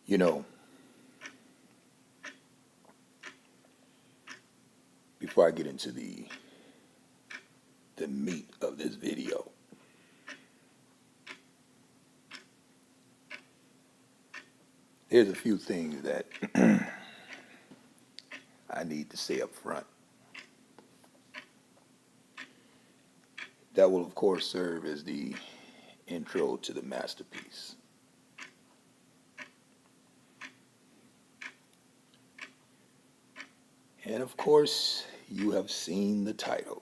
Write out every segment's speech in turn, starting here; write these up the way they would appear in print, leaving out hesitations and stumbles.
You know, before I get into the meat of this video, there's a few things that I need to say up front. That will, of course, serve as the intro to the masterpiece. And of course, you have seen the title.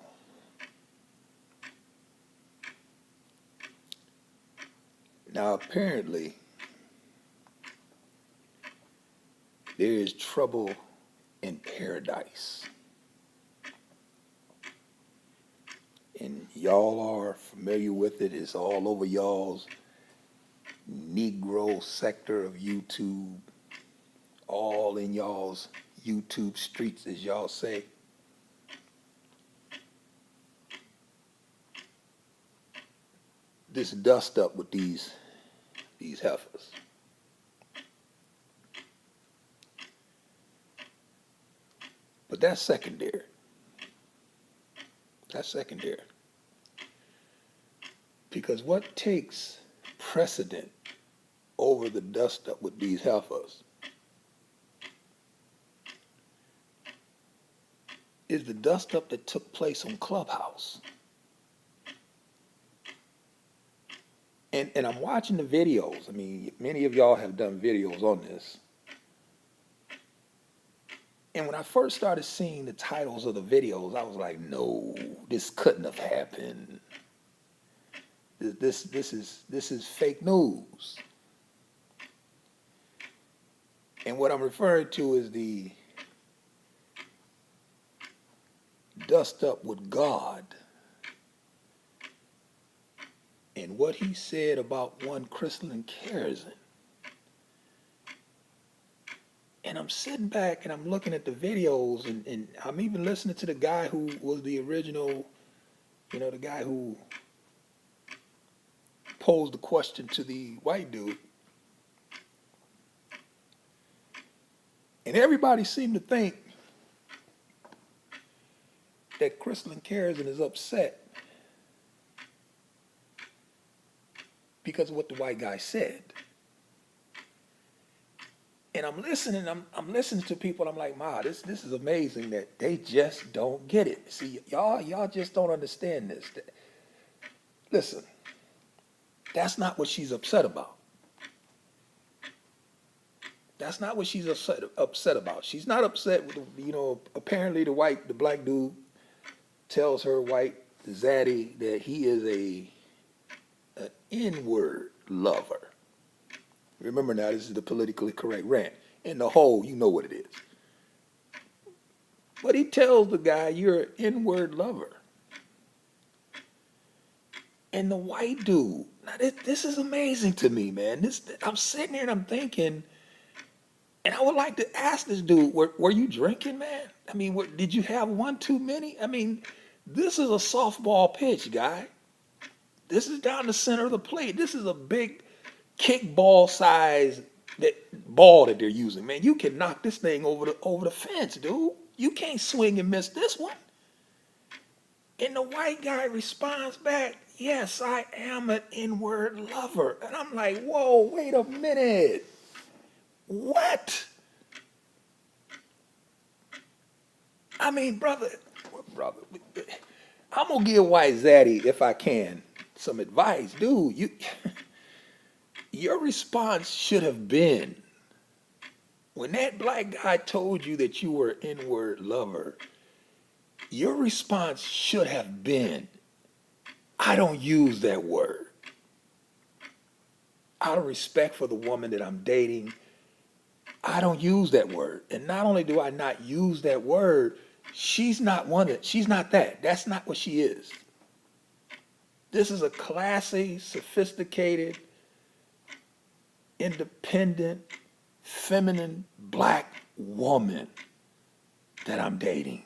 Now, apparently, there is trouble in paradise. And y'all are familiar with it. It's all over y'all's Negro sector of YouTube, all in y'all's YouTube streets, as y'all say. This dust up with these heifers. But that's secondary. That's secondary. Because what takes precedent over the dust up with these heifers is the dust up that took place on Clubhouse. And I'm watching the videos. I mean, many of y'all have done videos on this. And when I first started seeing the titles of the videos, I was like, no, this couldn't have happened. This is fake news. And what I'm referring to is the dust up with God and what he said about one Crystalline Kerrison. And I'm sitting back and I'm looking at the videos and I'm even listening to the guy who was the original, the guy who posed the question to the white dude. And everybody seemed to think that Crystalline Kerrison is upset because of what the white guy said. And I'm listening, I'm listening to people, I'm like, Ma, this is amazing that they just don't get it. See, y'all just don't understand this. Listen, that's not what she's upset about. That's not what she's upset about. She's not upset with, apparently the black dude tells her white zaddy that he is an N-word lover. Remember now, this is the politically correct rant. In the whole, you know what it is. But he tells the guy, you're an N-word lover. And the white dude, now this is amazing to me, man. I'm sitting here and I'm thinking, and I would like to ask this dude, were you drinking, man? I mean, did you have one too many? I mean, this is a softball pitch, guy. This is down the center of the plate. This is a big kickball size ball that they're using, man. You can knock this thing over the fence, dude. You can't swing and miss this one. And the white guy responds back, yes, I am an N-word lover. And I'm like, whoa, wait a minute. What? I mean, brother, I'm gonna give White Zaddy, if I can, some advice. Dude, your response should have been, when that black guy told you that you were an N-word lover, your response should have been, I don't use that word. Out of respect for the woman that I'm dating, I don't use that word. And not only do I not use that word, she's not that. That's not what she is. This is a classy, sophisticated, independent, feminine, black woman that I'm dating.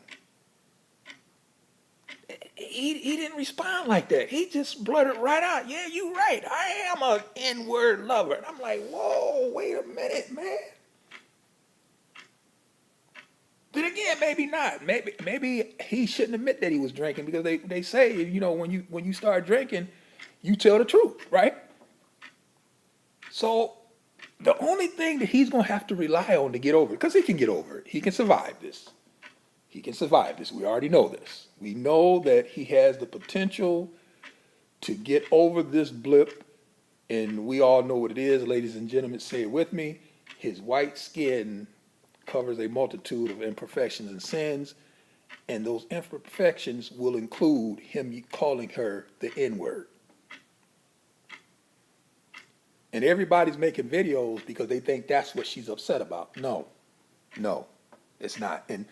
he didn't respond like that. He just blurted right out, "Yeah, you right. I am a N-word lover." And I'm like, "Whoa, wait a minute, man." Then again, maybe not. Maybe he shouldn't admit that he was drinking because they say, when you start drinking, you tell the truth, right? So the only thing that he's gonna have to rely on to get over it, because he can get over it, he can survive this. He can survive this. We already know this. We know that he has the potential to get over this blip, and we all know what it is, ladies and gentlemen. Say it with me. His white skin covers a multitude of imperfections and sins, and those imperfections will include him calling her the N-word. And everybody's making videos because they think that's what she's upset about. No, no, it's not. And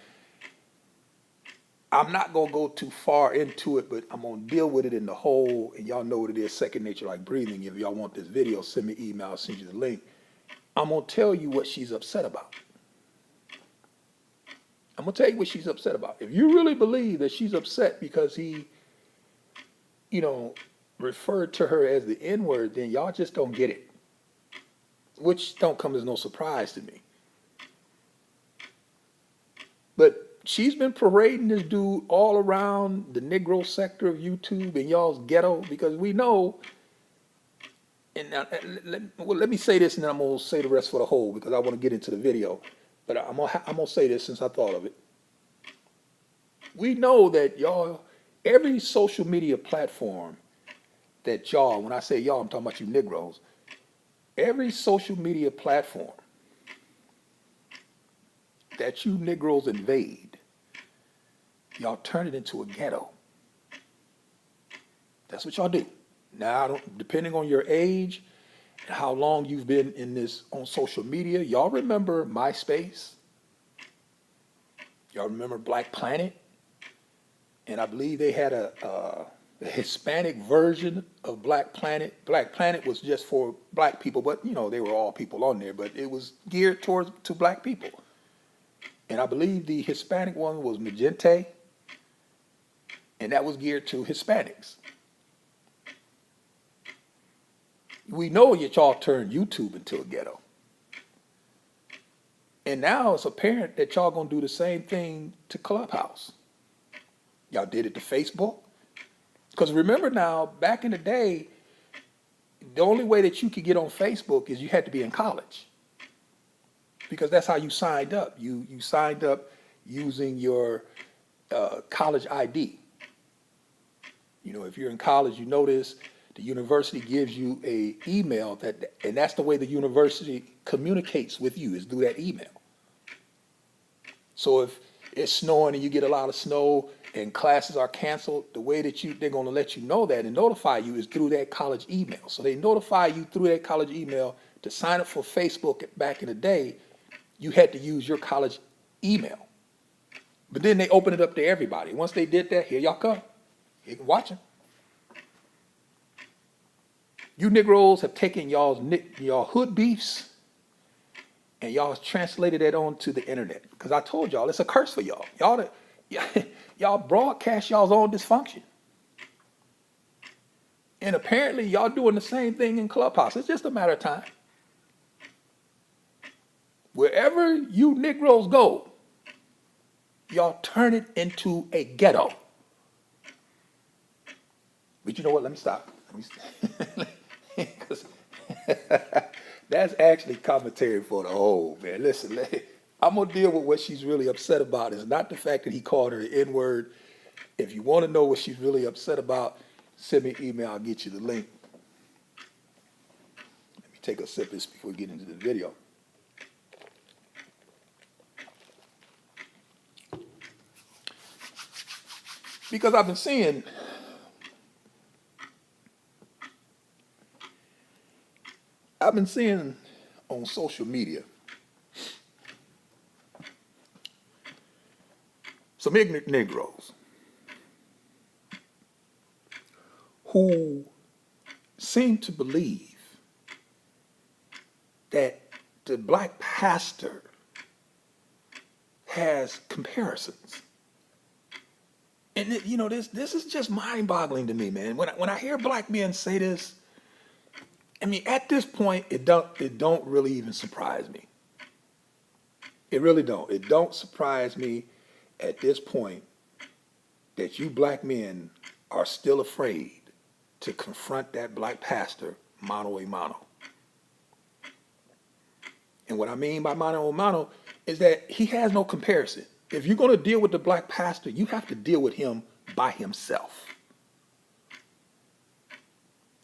I'm not gonna go too far into it, but I'm gonna deal with it in the whole. And y'all know what it is, second nature like breathing. If y'all want this video, send me an email, I'll send you the link. I'm gonna tell you what she's upset about. I'm gonna tell you what she's upset about. If you really believe that she's upset because he, you know, referred to her as the N-word, then y'all just don't get it. Which don't come as no surprise to me. But she's been parading this dude all around the Negro sector of YouTube and y'all's ghetto because we know. And now, let me say this, and then I'm gonna say the rest for the whole because I want to get into the video. But I'm gonna say this since I thought of it. We know that y'all, every social media platform that y'all, when I say y'all, I'm talking about you Negroes. Every social media platform that you Negroes invade, y'all turn it into a ghetto. That's what y'all do. Now, depending on your age and how long you've been in this on social media, y'all remember MySpace? Y'all remember Black Planet? And I believe they had a Hispanic version of Black Planet. Black Planet was just for black people, but they were all people on there, but it was geared to black people. And I believe the Hispanic one was Magenta, and that was geared to Hispanics. We know that y'all turned YouTube into a ghetto. And now it's apparent that y'all gonna do the same thing to Clubhouse. Y'all did it to Facebook. Because remember now, back in the day, the only way that you could get on Facebook is you had to be in college. Because that's how you signed up. You signed up using your college ID. If you're in college, you notice the university gives you a email and that's the way the university communicates with you is through that email. So if it's snowing and you get a lot of snow and classes are canceled, the way that they're going to let you know that and notify you is through that college email. So they notify you through that college email. To sign up for Facebook back in the day, you had to use your college email. But then they opened it up to everybody. Once they did that, here y'all come. You can watch them. You Negroes have taken y'all hood beefs and y'all translated that onto the internet. Because I told y'all, it's a curse for y'all. Y'all broadcast y'all's own dysfunction. And apparently y'all doing the same thing in Clubhouse. It's just a matter of time. Wherever you Negroes go, y'all turn it into a ghetto. But you know what? Let me stop. Because that's actually commentary for the whole, man. Listen, I'm going to deal with what she's really upset about. It's not the fact that he called her the N-word. If you want to know what she's really upset about, send me an email. I'll get you the link. Let me take a sip of this before we get into the video. Because I've been seeing on social media some ignorant Negroes who seem to believe that the black pastor has comparisons. And you know, this is just mind-boggling to me, man. When I hear black men say this, I mean, at this point, it don't really even surprise me. It really don't. It don't surprise me at this point that you black men are still afraid to confront that black pastor mano a mano. And what I mean by mano a mano is that he has no comparison. If you're going to deal with the black pastor, you have to deal with him by himself.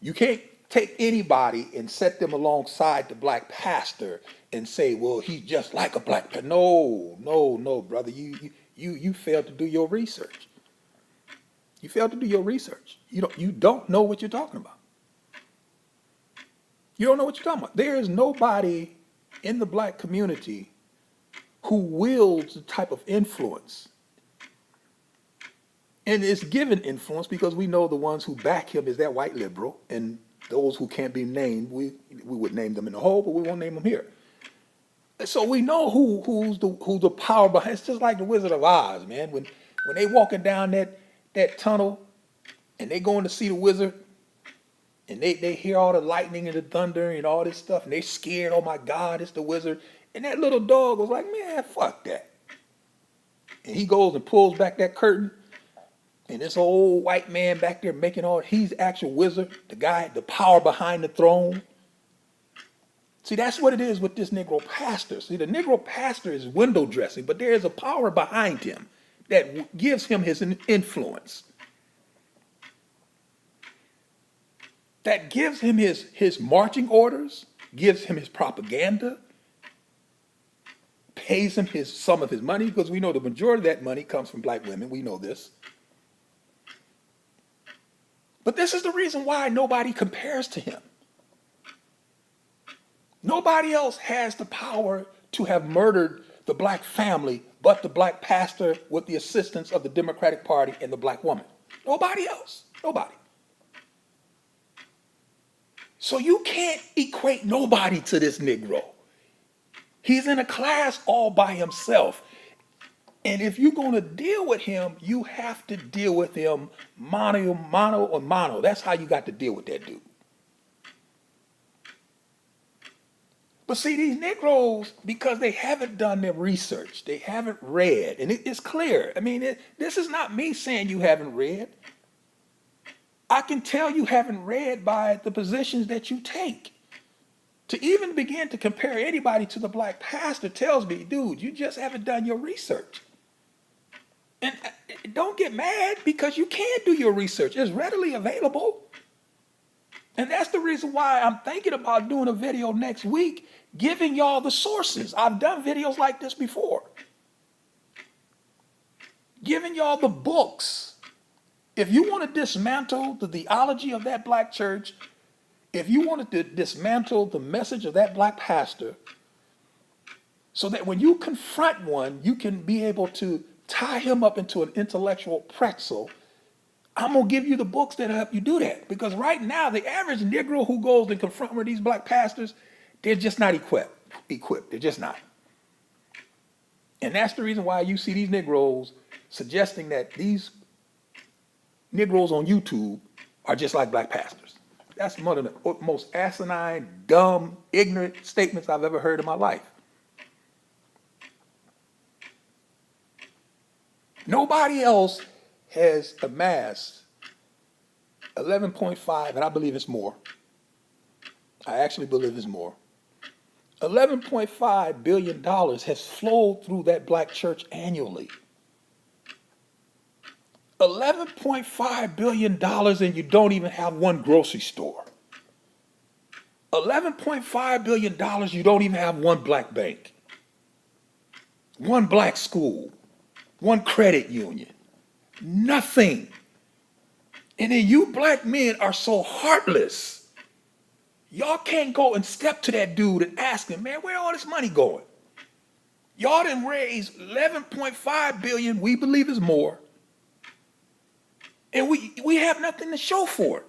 You can't take anybody and set them alongside the black pastor and say, well, he's just like a black pastor. No, no, no, brother. You failed to do your research. You failed to do your research. You don't know what you're talking about. You don't know what you're talking about. There is nobody in the black community who wields the type of influence. And it's given influence because we know the ones who back him is that white liberal, and those who can't be named, we would name them in the whole, but we won't name them here. So we know who's the power behind. It's just like the Wizard of Oz, man. When they walking down that tunnel and they going to see the wizard and they hear all the lightning and the thunder and all this stuff and they scared, oh my God, it's the wizard. And that little dog was like, man, fuck that. And he goes and pulls back that curtain. And this old white man back there making he's the actual wizard, the guy, the power behind the throne. See, that's what it is with this Negro pastor. See, the Negro pastor is window dressing, but there is a power behind him that gives him his influence. That gives him his marching orders, gives him his propaganda, pays him some of his money, because we know the majority of that money comes from black women. We know this. But this is the reason why nobody compares to him. Nobody else has the power to have murdered the black family but the black pastor with the assistance of the Democratic Party and the black woman. Nobody else. Nobody. So you can't equate nobody to this Negro. He's in a class all by himself. And if you're going to deal with him, you have to deal with him mano a mano. That's how you got to deal with that dude. But see, these Negroes, because they haven't done their research, they haven't read, and it's clear. I mean, this is not me saying you haven't read. I can tell you haven't read by the positions that you take. To even begin to compare anybody to the black pastor tells me, dude, you just haven't done your research. And don't get mad because you can't do your research. It's readily available. And that's the reason why I'm thinking about doing a video next week, giving y'all the sources. I've done videos like this before. Giving y'all the books. If you want to dismantle the theology of that black church, if you wanted to dismantle the message of that black pastor, so that when you confront one, you can be able to tie him up into an intellectual pretzel, I'm going to give you the books that help you do that. Because right now, the average Negro who goes and confront with these black pastors, they're just not equipped. They're just not. And that's the reason why you see these Negroes suggesting that these Negroes on YouTube are just like black pastors. That's one of the most asinine, dumb, ignorant statements I've ever heard in my life. Nobody else has amassed 11.5, and I believe it's more. I actually believe it's more. $11.5 billion has flowed through that black church annually. $11.5 billion and you don't even have one grocery store. $11.5 billion, you don't even have one black bank, one black school, one credit union, nothing. And then you black men are so heartless. Y'all can't go and step to that dude and ask him, man, where all this money going? Y'all done raised 11.5 billion, we believe is more. And we have nothing to show for it.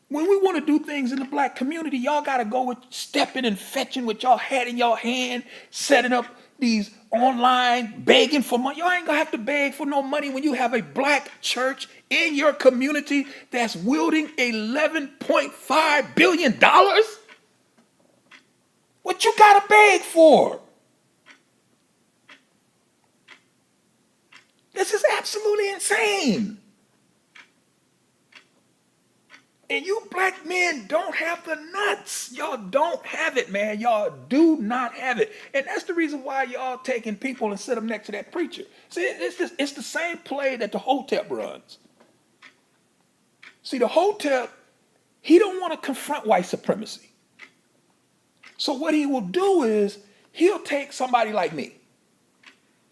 When we want to do things in the black community, y'all got to go with stepping and fetching what y'all had in y'all hand, setting up these online begging for money. You ain't gonna have to beg for no money when you have a black church in your community that's wielding $11.5 billion. What you gotta beg for? This is absolutely insane. And you black men don't have the nuts. Y'all don't have it, man. Y'all do not have it. And that's the reason why y'all taking people and sit them next to that preacher. See, it's the same play that the Hotep runs. See, the Hotep, he don't want to confront white supremacy. So what he will do is he'll take somebody like me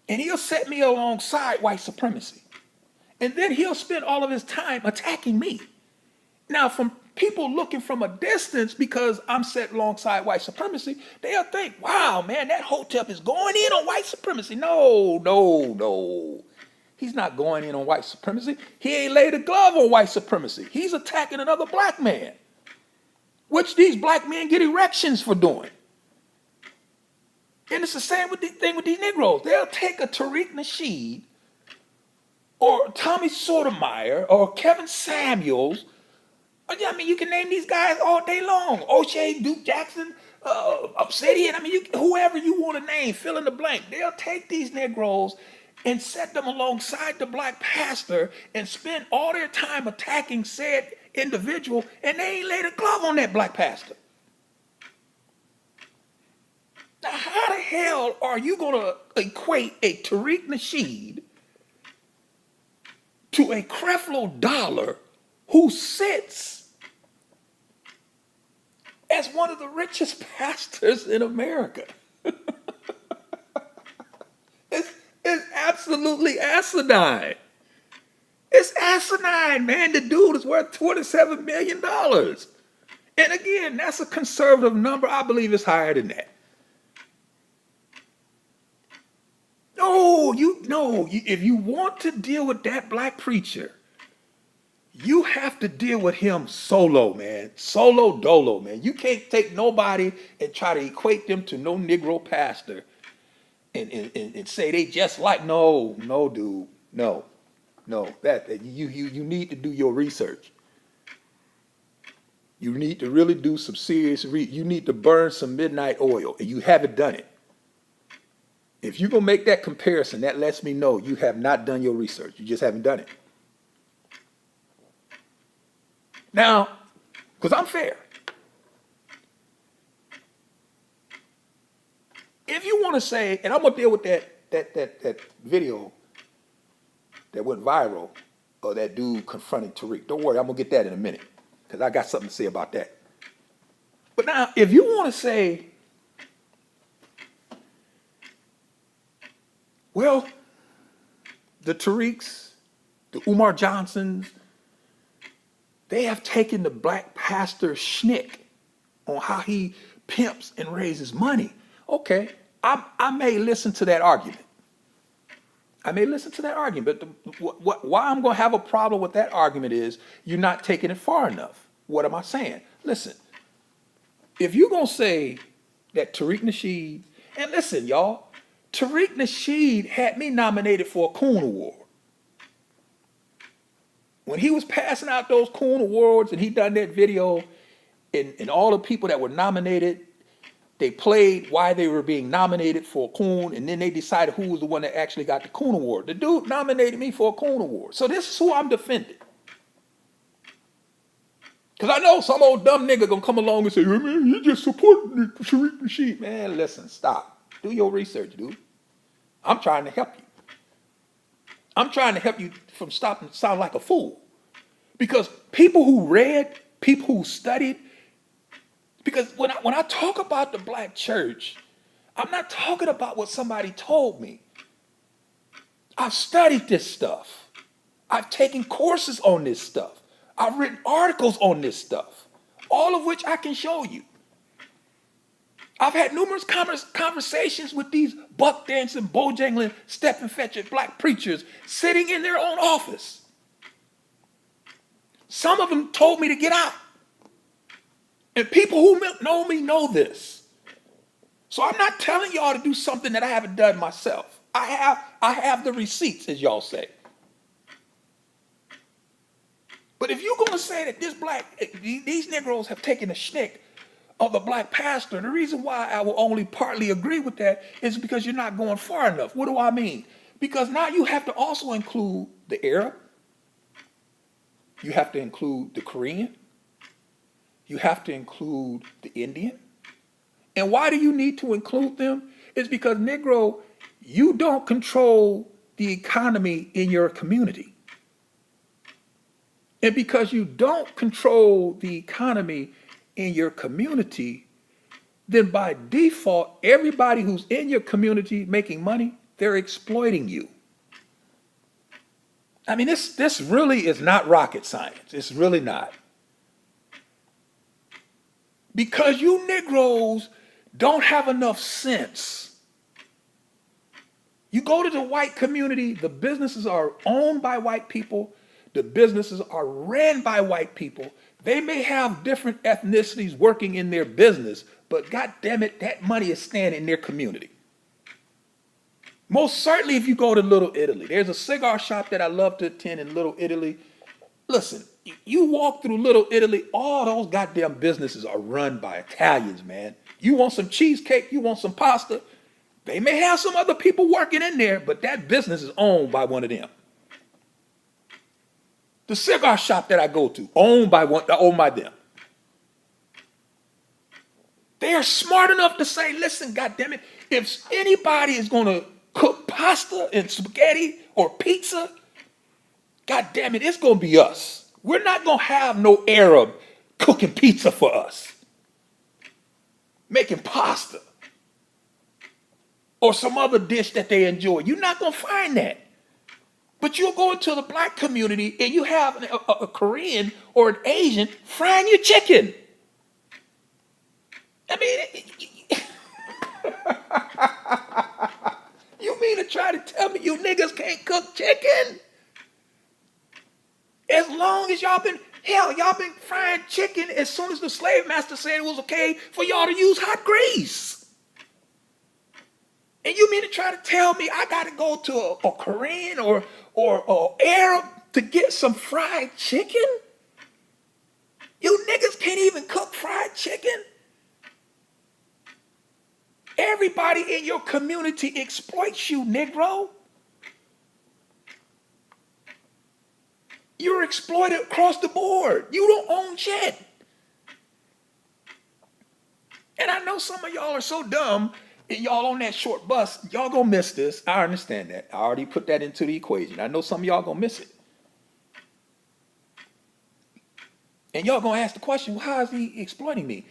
and he'll set me alongside white supremacy. And then he'll spend all of his time attacking me. Now, from people looking from a distance, because I'm set alongside white supremacy, they'll think, wow, man, that Hotep is going in on white supremacy. No, no, no. He's not going in on white supremacy. He ain't laid a glove on white supremacy. He's attacking another black man, which these black men get erections for doing. And it's the same thing with these Negroes. They'll take a Tariq Nasheed or Tommy Sotomayor or Kevin Samuels. I mean, you can name these guys all day long. O'Shea, Duke Jackson, Obsidian. I mean, whoever you want to name, fill in the blank. They'll take these Negroes and set them alongside the black pastor and spend all their time attacking said individual, and they ain't laid a glove on that black pastor. Now, how the hell are you going to equate a Tariq Nasheed to a Creflo Dollar who sits as one of the richest pastors in America? It's absolutely asinine. It's asinine, man. The dude is worth $27 million. And again, that's a conservative number. I believe it's higher than that. If you want to deal with that black preacher, you have to deal with him solo, man. Solo dolo, man. You can't take nobody and try to equate them to no Negro pastor and say they just like, no, dude. No. That you need to do your research. You need to really do some serious you need to burn some midnight oil, and you haven't done it. If you're gonna make that comparison, that lets me know you have not done your research. You just haven't done it. Now, because I'm fair. If you want to say, and I'm gonna deal with that video that went viral of that dude confronting Tariq. Don't worry, I'm gonna get that in a minute, because I got something to say about that. But now, if you want to say, well, the Tariqs, the Umar Johnsons, they have taken the black pastor schnick on how he pimps and raises money. Okay, I may listen to that argument. But why I'm going to have a problem with that argument is you're not taking it far enough. What am I saying? Listen, if you're going to say that Tariq Nasheed, and listen, y'all, Tariq Nasheed had me nominated for a Coon Award. When he was passing out those Coon Awards and he done that video, and all the people that were nominated, they played why they were being nominated for a Coon, and then they decided who was the one that actually got the Coon Award. The dude nominated me for a Coon Award. So this is who I'm defending. Because I know some old dumb nigga gonna come along and say, hey, man, you just supporting Tariq Nasheed. Man, listen, stop. Do your research, dude. I'm trying to help you. I'm trying to help you from stopping to sound like a fool. Because people who read, people who studied, because when I talk about the black church, I'm not talking about what somebody told me. I've studied this stuff. I've taken courses on this stuff. I've written articles on this stuff, all of which I can show you. I've had numerous conversations with these buck dancing, bojangling, step and fetch it black preachers sitting in their own office. Some of them told me to get out. And people who know me know this. So I'm not telling y'all to do something that I haven't done myself. I have the receipts, as y'all say. But if you're going to say that these Negroes have taken a schnick of the black pastor, the reason why I will only partly agree with that is because you're not going far enough. What do I mean? Because now you have to also include the Arab, you have to include the Korean, you have to include the Indian. And why do you need to include them? It's because, Negro, you don't control the economy in your community. And because you don't control the economy in your community, then by default, everybody who's in your community making money, they're exploiting you. I mean, this really is not rocket science. It's really not. Because you Negroes don't have enough sense. You go to the white community, the businesses are owned by white people, the businesses are ran by white people. They may have different ethnicities working in their business, but God damn it, that money is staying in their community. Most certainly if you go to Little Italy, there's a cigar shop that I love to attend in Little Italy. Listen, you walk through Little Italy, all those goddamn businesses are run by Italians, man. You want some cheesecake, you want some pasta, they may have some other people working in there, but that business is owned by one of them. The cigar shop that I go to, owned by them. They are smart enough to say, listen, goddammit, if anybody is going to cook pasta and spaghetti or pizza, goddammit, it's going to be us. We're not going to have no Arab cooking pizza for us, making pasta, or some other dish that they enjoy. You're not going to find that. But you'll go into the black community and you have a Korean or an Asian frying your chicken. I mean, you mean to try to tell me you niggas can't cook chicken? As long as y'all been frying chicken as soon as the slave master said it was okay for y'all to use hot grease. And you mean to try to tell me I got to go to a Korean or Arab to get some fried chicken? You niggas can't even cook fried chicken? Everybody in your community exploits you, Negro. You're exploited across the board. You don't own shit. And I know some of y'all are so dumb, and y'all on that short bus, y'all gonna miss this. I understand that. I already put that into the equation. I know some of y'all gonna miss it. And y'all gonna ask the question, well, how is he exploiting me?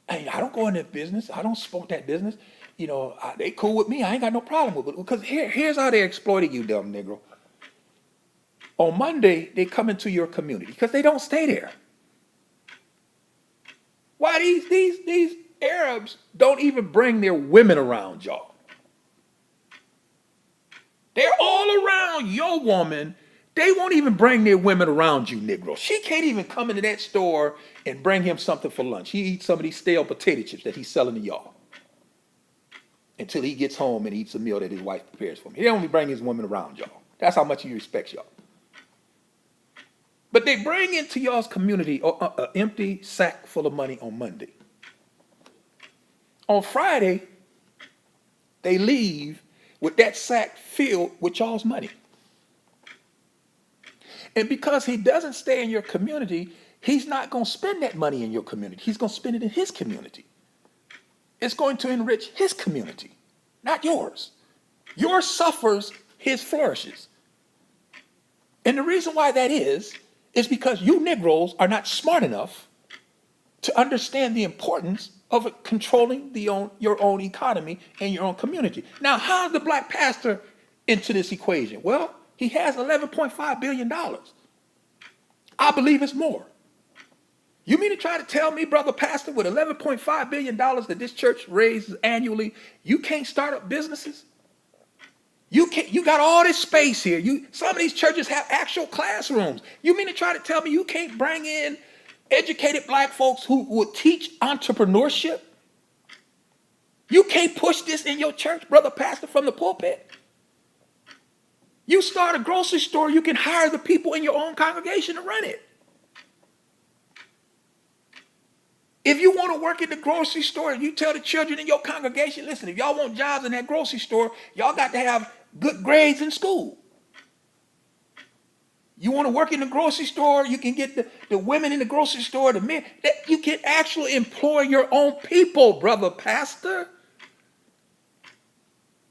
I don't go in that business. I don't support that business. You know, they cool with me. I ain't got no problem with it. Because here's how they're exploiting you, dumb Negro. On Monday, they come into your community because they don't stay there. Why these Arabs don't even bring their women around y'all? They're all around your woman. They won't even bring their women around you, Negro. She can't even come into that store and bring him something for lunch. He eats some of these stale potato chips that he's selling to y'all until he gets home and eats a meal that his wife prepares for him. He only bring his woman around y'all. That's how much he respects y'all. But they bring into y'all's community an empty sack full of money on Monday. On Friday, they leave with that sack filled with y'all's money. And because he doesn't stay in your community, he's not going to spend that money in your community. He's going to spend it in his community. It's going to enrich his community, not yours. Yours suffers, his flourishes. And the reason why that is because you Negroes are not smart enough to understand the importance of controlling your own economy and your own community. Now, how's the black pastor into this equation? Well, he has $11.5 billion. I believe it's more. You mean to try to tell me, brother pastor, with $11.5 billion that this church raises annually, you can't start up businesses? You got all this space here. Some of these churches have actual classrooms. You mean to try to tell me you can't bring in educated black folks who would teach entrepreneurship? You can't push this in your church, brother pastor, from the pulpit. You start a grocery store, you can hire the people in your own congregation to run it. If you want to work in the grocery store, you tell the children in your congregation, listen, if y'all want jobs in that grocery store, y'all got to have good grades in school. You want to work in the grocery store, you can get the women in the grocery store, the men. You can actually employ your own people, brother pastor.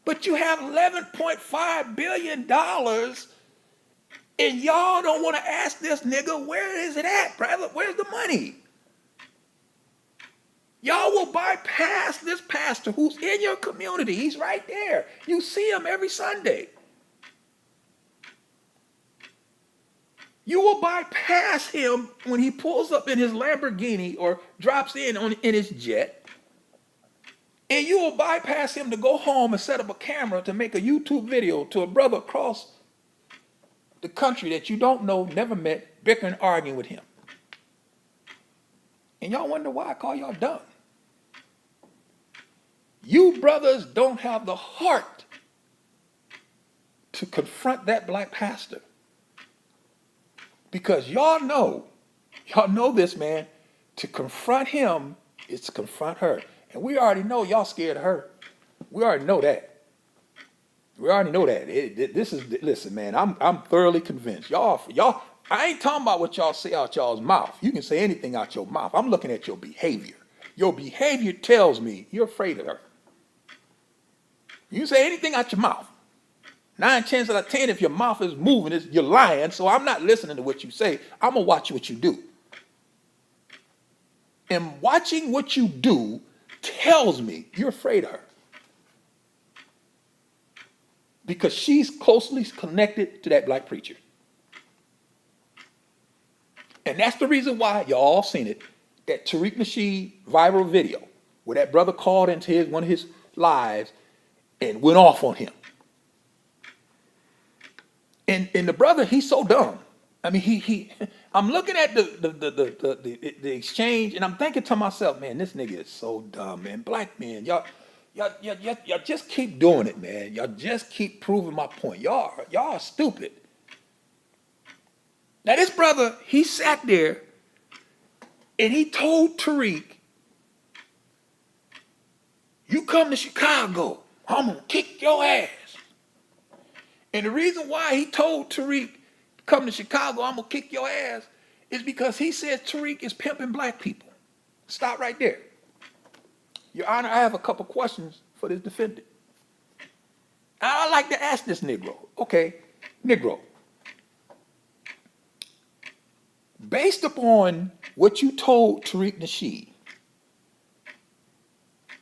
But you have $11.5 billion and y'all don't want to ask this nigga, where is it at, brother? Where's the money? Y'all will bypass this pastor who's in your community. He's right there. You see him every Sunday. You will bypass him when he pulls up in his Lamborghini or drops in his jet. And you will bypass him to go home and set up a camera to make a YouTube video to a brother across the country that you don't know, never met, bickering, arguing with him. And y'all wonder why I call y'all dumb. You brothers don't have the heart to confront that black pastor. Because y'all know this, man, to confront him is to confront her. And we already know y'all scared of her. We already know that. Listen, man, I'm thoroughly convinced. Y'all, I ain't talking about what y'all say out y'all's mouth. You can say anything out your mouth. I'm looking at your behavior. Your behavior tells me you're afraid of her. You say anything out your mouth. 9 chances out of 10, if your mouth is moving, you're lying. So I'm not listening to what you say. I'm going to watch what you do. And watching what you do tells me you're afraid of her. Because she's closely connected to that black preacher. And that's the reason why, y'all all seen it, that Tariq Nasheed viral video, where that brother called into one of his lives and went off on him. And the brother, he's so dumb. I mean, I'm looking at the exchange, and I'm thinking to myself, man, this nigga is so dumb, man. Black men, y'all just keep doing it, man. Y'all just keep proving my point. Y'all are stupid. Now this brother, he sat there, and he told Tariq, you come to Chicago, I'm gonna kick your ass. And the reason why he told Tariq, come to Chicago, I'm going to kick your ass, is because he says Tariq is pimping black people. Stop right there. Your Honor, I have a couple questions for this defendant. I'd like to ask this Negro. Okay, Negro. Based upon what you told Tariq Nasheed,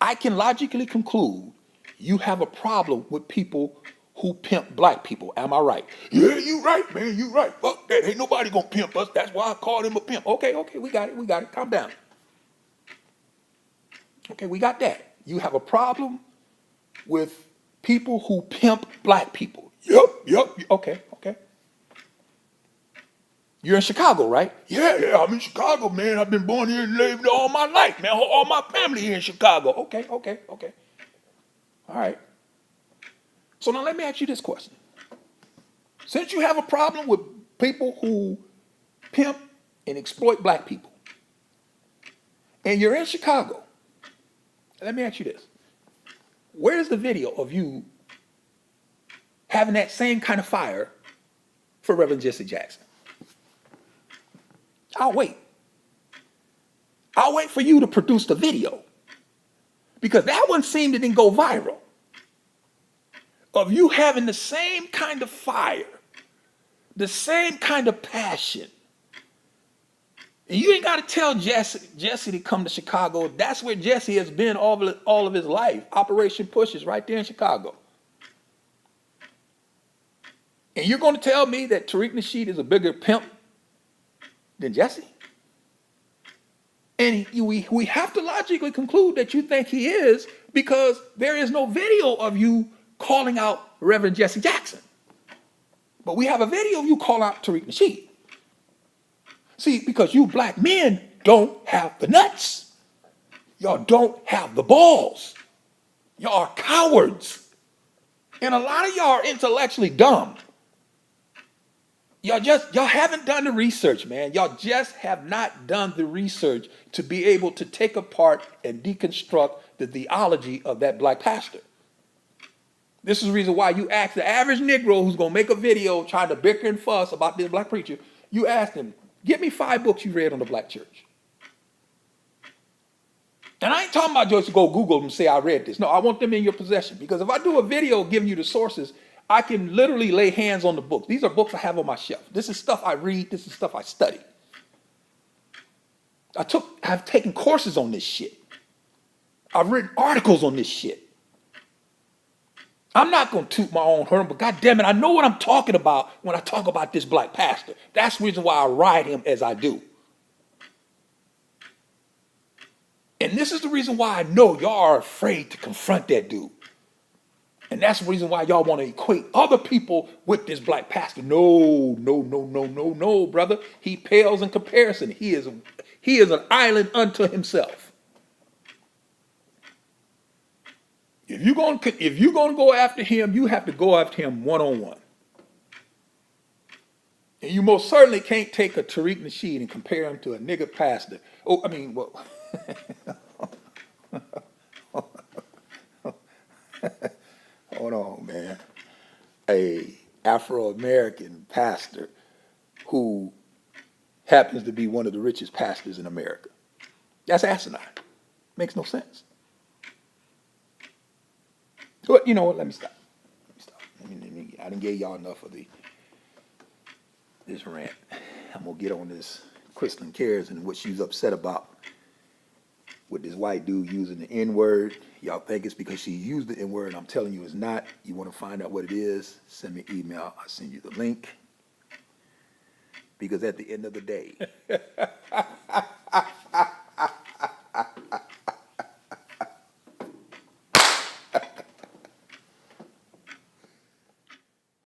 I can logically conclude you have a problem with people who pimp black people. Am I right? Yeah, you right, man. You right. Fuck that. Ain't nobody gonna pimp us. That's why I called him a pimp. Okay, we got it. Calm down. Okay, we got that. You have a problem with people who pimp black people. Yep. Okay. You're in Chicago, right? Yeah, I'm in Chicago, man. I've been born here and lived all my life, man. All my family here in Chicago. Okay. All right. So now let me ask you this question. Since you have a problem with people who pimp and exploit black people, and you're in Chicago, let me ask you this. Where's the video of you having that same kind of fire for Reverend Jesse Jackson? I'll wait. I'll wait for you to produce the video. Because that one seemed to didn't go viral. Of you having the same kind of fire, the same kind of passion. And you ain't got to tell Jesse to come to Chicago. That's where Jesse has been all of his life. Operation Push is right there in Chicago. And you're going to tell me that Tariq Nasheed is a bigger pimp than Jesse? And we have to logically conclude that you think he is, because there is no video of you calling out Reverend Jesse Jackson. But we have a video of you call out Tariq Nasheed. See, because you black men don't have the nuts. Y'all don't have the balls Y'all are cowards. And a lot of y'all are intellectually dumb. Y'all haven't done the research, man. Y'all just have not done the research to be able to take apart and deconstruct the theology of that black pastor. This is the reason why you ask the average Negro who's gonna make a video trying to bicker and fuss about this black preacher, you ask him, give me 5 books you read on the black church. And I ain't talking about just go Google them and say I read this. No, I want them in your possession. Because if I do a video giving you the sources, I can literally lay hands on the books. These are books I have on my shelf. This is stuff I read. This is stuff I study. I've taken courses on this shit. I've written articles on this shit. I'm not gonna toot my own horn, but God damn it, I know what I'm talking about when I talk about this black pastor. That's the reason why I ride him as I do. And this is the reason why I know y'all are afraid to confront that dude. And that's the reason why y'all want to equate other people with this black pastor. No, no, no, no, no, no, brother. He pales in comparison. He is an island unto himself. If you're gonna go after him, you have to go after him one-on-one. And you most certainly can't take a Tariq Nasheed and compare him to a nigga pastor. Oh, I mean, well, hold on, man. A Afro-American pastor who happens to be one of the richest pastors in America. That's asinine. Makes no sense. But you know what? Let me stop. I done gave y'all enough of this rant. I'm gonna get on this Crystalline Cares and what she's upset about with this white dude using the N-word. Y'all think it's because she used the N-word. I'm telling you it's not. You want to find out what it is, send me an email. I'll send you the link. Because at the end of the day,